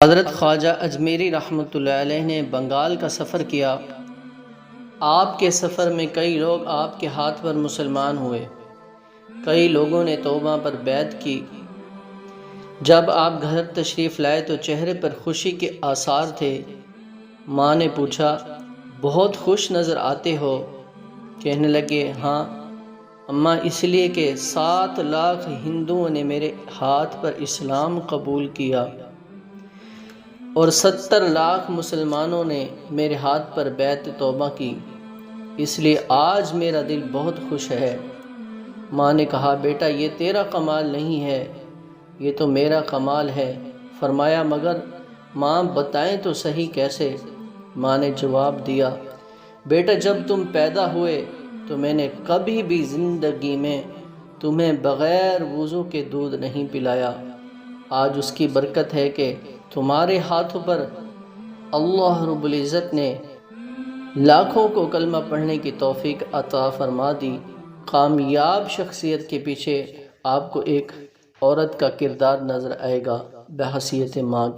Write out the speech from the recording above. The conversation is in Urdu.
حضرت خواجہ اجمیری رحمۃ اللہ علیہ نے بنگال کا سفر کیا۔ آپ کے سفر میں کئی لوگ آپ کے ہاتھ پر مسلمان ہوئے، کئی لوگوں نے توبہ پر بیعت کی۔ جب آپ گھر تشریف لائے تو چہرے پر خوشی کے آثار تھے۔ ماں نے پوچھا، بہت خوش نظر آتے ہو؟ کہنے لگے، ہاں اماں، اس لیے کہ 7 لاکھ ہندوؤں نے میرے ہاتھ پر اسلام قبول کیا اور 70 لاکھ مسلمانوں نے میرے ہاتھ پر بیعت توبہ کی، اس لیے آج میرا دل بہت خوش ہے۔ ماں نے کہا، بیٹا یہ تیرا کمال نہیں ہے، یہ تو میرا کمال ہے۔ فرمایا، مگر ماں بتائیں تو صحیح کیسے؟ ماں نے جواب دیا، بیٹا جب تم پیدا ہوئے تو میں نے کبھی بھی زندگی میں تمہیں بغیر وضو کے دودھ نہیں پلایا۔ آج اس کی برکت ہے کہ تمہارے ہاتھوں پر اللہ رب العزت نے لاکھوں کو کلمہ پڑھنے کی توفیق عطا فرما دی۔ کامیاب شخصیت کے پیچھے آپ کو ایک عورت کا کردار نظر آئے گا بحیثیت ماں کے۔